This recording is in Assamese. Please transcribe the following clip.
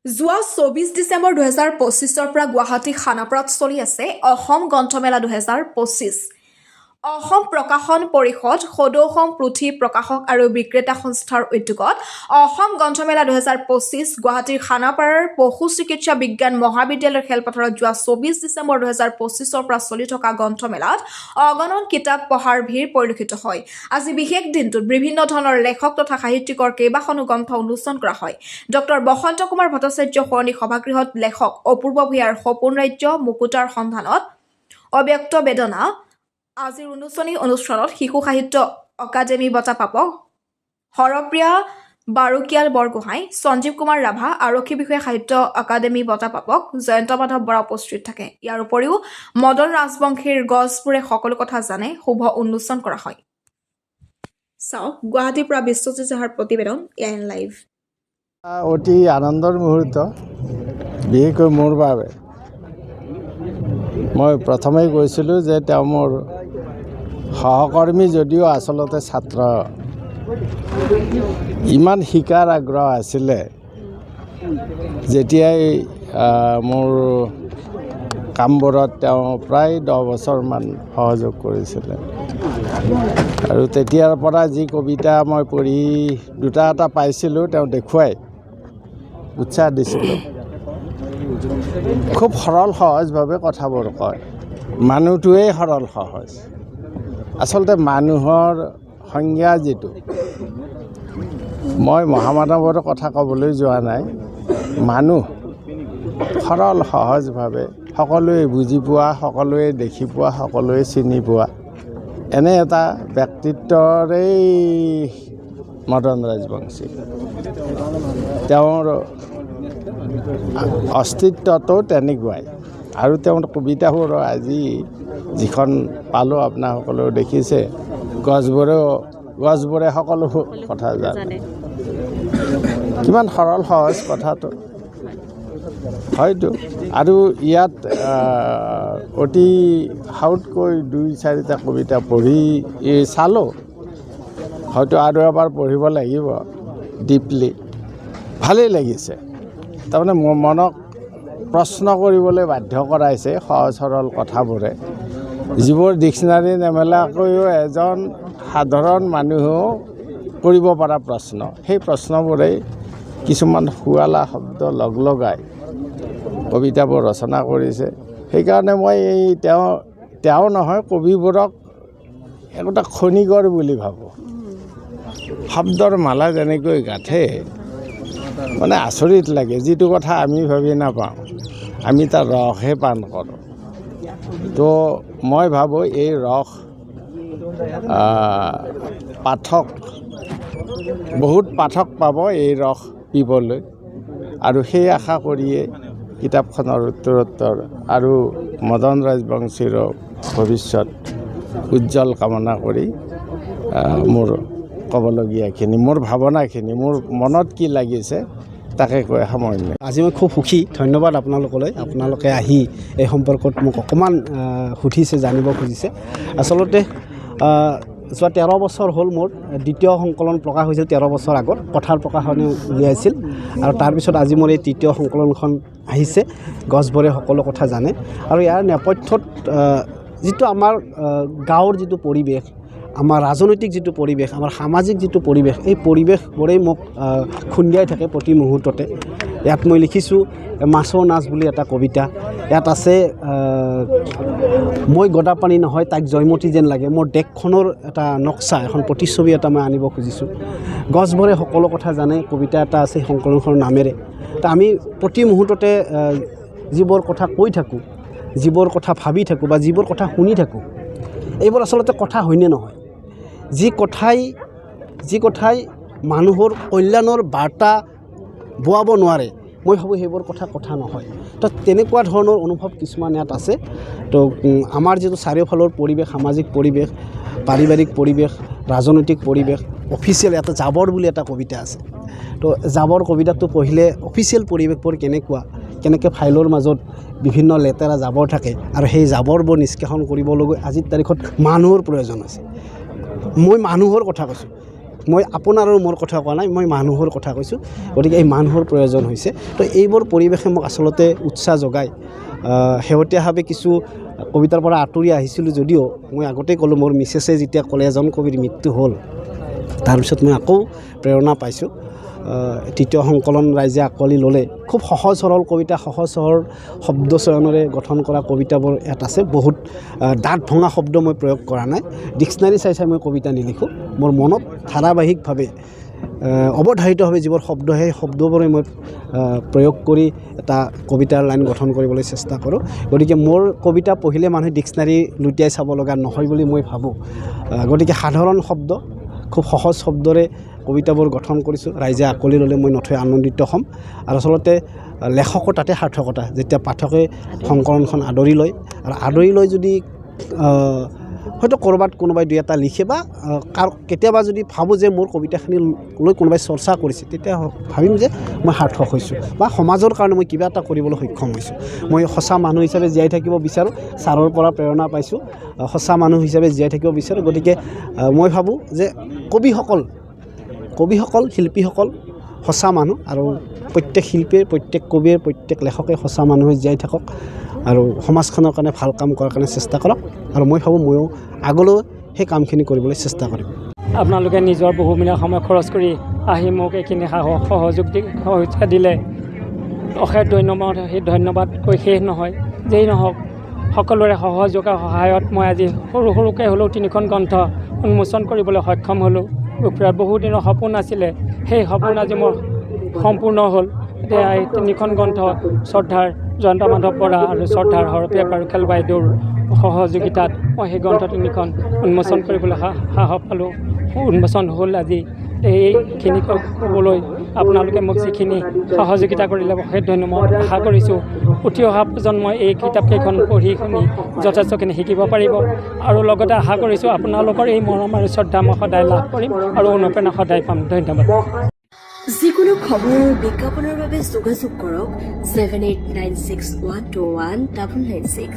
যোৱা ২৪ ডিচেম্বৰ ২০২৫ৰ পৰা গুৱাহাটী খানাপাৰাত চলি আছে অসম গ্ৰন্থমেলা ২০২৫। অসম প্ৰকাশন পৰিষদ, সদৌ অসম পুথি প্ৰকাশক আৰু বিক্ৰেতা সংস্থাৰ উদ্যোগত অসম গ্ৰন্থমেলা ২০২৫ গুৱাহাটীৰ খানাপাৰাৰ পশু চিকিৎসা বিজ্ঞান মহাবিদ্যালয়ৰ খেলপথাৰত যোৱা ২৪ ডিচেম্বৰ ২০২৫ৰ পৰা চলি থকা গ্ৰন্থমেলাত অগণন কিতাপ পঢ়াৰ ভিৰ পৰিলক্ষিত হয়। আজি বিশেষ দিনটোত বিভিন্ন ধৰণৰ লেখক তথা সাহিত্যিকৰ কেইবাখনো গ্ৰন্থ উন্মোচন কৰা হয়। ডক্টৰ বসন্ত কুমাৰ ভট্টাচাৰ্য সৰণী সভাগৃহত লেখক অপূৰ্ব ভূঞাৰ সপোন ৰাজ্য, মুকুতাৰ সন্ধানত, অব্যক্ত বেদনা। আজিৰ উন্মোচনী অনুষ্ঠানত শিশু সাহিত্য অকাডেমী বঁটা প্ৰাপক হৰপ্ৰিয়া বাৰুকিয়াল বৰগোহাঁই, সঞ্জীৱ কুমাৰ ৰাভা, আৰক্ষী বিষয়া সাহিত্য অকাডেমী বঁটা প্ৰাপক জয়ন্ত মাধৱ বৰা উপস্থিত থাকে। ইয়াৰ উপৰিও মদন ৰাজবংশীৰ গছবোৰে সকলো কথা জানে শুভ উন্মোচন কৰা হয়। চাওক গুৱাহাটীৰ পৰা বিশ্বজিৎ সাহাৰ প্ৰতিবেদন AIN লাইভ। অতি আনন্দৰ মুহূৰ্ত, বিশেষকৈ মোৰ বাবে। মই প্ৰথমেই কৈছিলোঁ যে তেওঁ মোৰ সহকৰ্মী যদিও আচলতে ছাত্ৰ। ইমান শিকাৰ আগ্ৰহ আছিলে, যেতিয়াই মোৰ কামবোৰত তেওঁ প্ৰায় 10 বছৰমান সহযোগ কৰিছিলে। আৰু তেতিয়াৰ পৰা যি কবিতা মই পঢ়ি দুটা এটা পাইছিলোঁ, তেওঁ দেখুৱাই উৎসাহ দিছিলোঁ। খুব সৰল সহজভাৱে কথাবোৰ কয়। মানুহটোৱেই সৰল সহজ। আচলতে মানুহৰ সংজ্ঞা যিটো, মই মহামানৱৰ কথা ক'বলৈ যোৱা নাই। মানুহ সৰল সহজভাৱে সকলোৱে বুজি পোৱা, সকলোৱে দেখি পোৱা, সকলোৱে চিনি পোৱা, এনে এটা ব্যক্তিত্বৰেই মদন ৰাজবংশী। তেওঁৰ অস্তিত্বটো তেনেকুৱাই। আৰু তেওঁৰ কবিতাবোৰ আজি যিখন পালোঁ, আপোনাসকলেও দেখিছে, গছবোৰে সকলো কথা জানে। কিমান সৰল সহজ কথাটো, হয়তো। আৰু ইয়াত অতি সাউতকৈ 2-4টা কবিতা পঢ়ি চালোঁ। হয়তো আৰু এবাৰ পঢ়িব লাগিব ডিপলি। ভালেই লাগিছে। তাৰমানে মোৰ মনক প্ৰশ্ন কৰিবলৈ বাধ্য কৰাইছে সহজ সৰল কথাবোৰে, যিবোৰ ডিক্সনাৰী নেমেলাকৈও এজন সাধাৰণ মানুহেও কৰিব পৰা প্ৰশ্ন। সেই প্ৰশ্নবোৰেই কিছুমান শুৱালা শব্দ লগাই কবিতাবোৰ ৰচনা কৰিছে। সেইকাৰণে মই তেওঁ নহয়, কবিবোৰক একোটা খনিকৰ বুলি ভাবোঁ। শব্দৰ মালা যেনেকৈ গাঁঠে, মানে আচৰিত লাগে। যিটো কথা আমি ভাবি নাপাওঁ, আমি তাৰ ৰসহে পান কৰোঁ। তো মই ভাবোঁ এই ৰস বহুত পাঠক পাব এই ৰস পিবলৈ। আৰু সেই আশা কৰিয়ে কিতাপখনৰ উত্তৰোত্তৰ আৰু মদন ৰাজবংশীৰো ভৱিষ্যত উজ্জ্বল কামনা কৰি মোৰ ক'বলগীয়াখিনি, মোৰ ভাৱনাখিনি, মোৰ মনত কি লাগিছে তাকে কৈ সামৰণি। আজি মই খুব সুখী। ধন্যবাদ আপোনালোকলৈ। আপোনালোকে আহি এই সম্পৰ্কত মোক অকণমান সুধিছে, জানিব খুজিছে। আচলতে যোৱা 13 বছৰ হ'ল মোৰ দ্বিতীয় সংকলন প্ৰকাশ হৈছিল। 13 বছৰ আগত কথাৰ প্ৰকাশনে উলিয়াইছিল, আৰু তাৰপিছত আজি মোৰ এই তৃতীয় সংকলনখন আহিছে, গছবোৰে সকলো কথা জানে। আৰু ইয়াৰ নেপথ্যত যিটো আমাৰ গাঁৱৰ যিটো পৰিৱেশ, আমাৰ ৰাজনৈতিক যিটো পৰিৱেশ, আমাৰ সামাজিক যিটো পৰিৱেশ, এই পৰিৱেশবোৰেই মোক খুন্দিয়াই থাকে প্ৰতি মুহূৰ্ততে। ইয়াত মই লিখিছোঁ মাছৰ নাচ বুলি এটা কবিতা। ইয়াত আছে মই গদাপাণি নহয়, তাইক জয়মতী যেন লাগে। মোৰ দেশখনৰ এটা নক্সা, এখন প্ৰতিচ্ছবি এটা মই আনিব খুজিছোঁ। গছবোৰে সকলো কথা জানে কবিতা এটা আছে সংকলনখনৰ নামেৰে। তো আমি প্ৰতি মুহূৰ্ততে যিবোৰ কথা কৈ থাকোঁ, যিবোৰ কথা ভাবি থাকোঁ বা যিবোৰ কথা শুনি থাকোঁ, এইবোৰ আচলতে কথা হয়নে নহয়? যি কথাই মানুহৰ কল্যাণৰ বাৰ্তা বোৱাব নোৱাৰে, মই ভাবোঁ সেইবোৰ কথা নহয়। তো তেনেকুৱা ধৰণৰ অনুভৱ কিছুমান ইয়াত আছে। তো আমাৰ যিটো চাৰিওফালৰ পৰিৱেশ, সামাজিক পৰিৱেশ, পাৰিবাৰিক পৰিৱেশ, ৰাজনৈতিক পৰিৱেশ, অফিচিয়েল এটা জাবৰ বুলি এটা কবিতা আছে। তো জাবৰ কবিতাটো পঢ়িলে অফিচিয়েল পৰিৱেশবোৰ কেনেকৈ ফাইলৰ মাজত বিভিন্ন লেতেৰা জাবৰ থাকে, আৰু সেই জাবৰবোৰ নিষ্কাশন কৰিবলৈ আজিৰ তাৰিখত মানুহৰ প্ৰয়োজন আছে। মই মানুহৰ কথা কৈছোঁ। মই আপোনাৰ আৰু মোৰ কথা কোৱা নাই, মই মানুহৰ কথা কৈছোঁ। গতিকে এই মানুহৰ প্ৰয়োজন হৈছে। তো এইবোৰ পৰিৱেশে মোক আচলতে উৎসাহ যোগায়। শেহতীয়াভাৱে কিছু কবিতাৰ পৰা আঁতৰি আহিছিলোঁ যদিও মই আগতেই ক'লোঁ, মোৰ মিছেছে যেতিয়া ক'লে এজন কবিৰ মৃত্যু হ'ল, তাৰপিছত মই আকৌ প্ৰেৰণা পাইছোঁ। তৃতীয় সংকলন ৰাইজে আঁকোৱালি ল'লে। খুব সহজ সৰল কবিতা, সহজ সৰল শব্দ চয়নেৰে গঠন কৰা কবিতাবোৰ ইয়াত আছে। বহুত দাঁত ভঙা শব্দ মই প্ৰয়োগ কৰা নাই। ডিক্সনাৰী চাই চাই মই কবিতা নিলিখোঁ। মোৰ মনত ধাৰাবাহিকভাৱে অৱধাৰিতভাৱে যিবোৰ শব্দ, সেই শব্দবোৰে মই প্ৰয়োগ কৰি এটা কবিতাৰ লাইন গঠন কৰিবলৈ চেষ্টা কৰোঁ। গতিকে মোৰ কবিতা পঢ়িলে মানুহে ডিক্সনাৰী লুটিয়াই চাব লগা নহয় বুলি মই ভাবোঁ। গতিকে সাধাৰণ শব্দ, খুব সহজ শব্দৰে কবিতাবোৰ গঠন কৰিছোঁ। ৰাইজে আঁকোৱালি ল'লে মই নথৈ আনন্দিত হ'ম। আৰু আচলতে লেখকৰ তাতে সাৰ্থকতা, যেতিয়া পাঠকে সংকলনখন আদৰি লয়, আৰু আদৰি লৈ যদি হয়তো ক'ৰবাত কোনোবাই দুই এটা লিখে বা কেতিয়াবা যদি ভাবোঁ যে মোৰ কবিতাখিনি লৈ কোনোবাই চৰ্চা কৰিছে, তেতিয়া ভাবিম যে মই সাৰ্থক হৈছোঁ বা সমাজৰ কাৰণে মই কিবা এটা কৰিবলৈ সক্ষম হৈছোঁ। মই সঁচা মানুহ হিচাপে জীয়াই থাকিব বিচাৰোঁ। ছাৰৰ পৰা প্ৰেৰণা পাইছোঁ, সঁচা মানুহ হিচাপে জীয়াই থাকিব বিচাৰোঁ। গতিকে মই ভাবোঁ যে কবিসকল, শিল্পীসকল সঁচা মানুহ, আৰু প্ৰত্যেক শিল্পীয়ে, প্ৰত্যেক কবিয়ে, প্ৰত্যেক লেখকে সঁচা মানুহে জীয়াই থাকক আৰু সমাজখনৰ কাৰণে ভাল কাম কৰাৰ কাৰণে চেষ্টা কৰক। আৰু মই ভাবোঁ ময়ো আগলৈ সেই কামখিনি কৰিবলৈ চেষ্টা কৰিম। আপোনালোকে নিজৰ বহুমূলীয়া সময় খৰচ কৰি আহি মোক এইখিনি সহযোগিতা দিলে অশেষ ধন্যবাদ। সেই ধন্যবাদ কৈ শেষ নহয়। যেই নহওক, সকলোৰে সহযোগৰ সহায়ত মই আজি সৰুকৈ হ'লেও 3খন গ্ৰন্থ উন্মোচন কৰিবলৈ সক্ষম হ'লোঁ। বুকুফুৰাত বহুদিনৰ সপোন আছিলে, সেই সপোন আজি মোৰ সম্পূৰ্ণ হ'ল। এতিয়া এই 3খন গ্ৰন্থ শ্ৰদ্ধাৰ জয়ন্ত মাধৱ বৰা আৰু শ্ৰদ্ধাৰ হৰপ্ৰিয়া পাৰুখাল বাইদেউৰ সহযোগিতাত মই সেই গ্ৰন্থ 3খন উন্মোচন কৰিবলৈ সাহস পালোঁ। উন্মোচন হ'ল আজি। এইখিনি ক'বলৈ আপোনালোকে মোক যিখিনি সহযোগিতা কৰিলে অশেষ ধন্যবাদ। আশা কৰিছোঁ উঠি অহা প্ৰজন্মই এই কিতাপকেইখন পঢ়ি শুনি যথেষ্টখিনি শিকিব পাৰিব। আৰু লগতে আশা কৰিছোঁ আপোনালোকৰ এই মৰম আৰু শ্ৰদ্ধা মই সদায় লাভ কৰিম আৰু অনুপ্ৰেৰণা সদায় পাম। ধন্যবাদ। যিকোনো খবৰ আৰু বিজ্ঞাপনৰ বাবে যোগাযোগ কৰক 7896121996।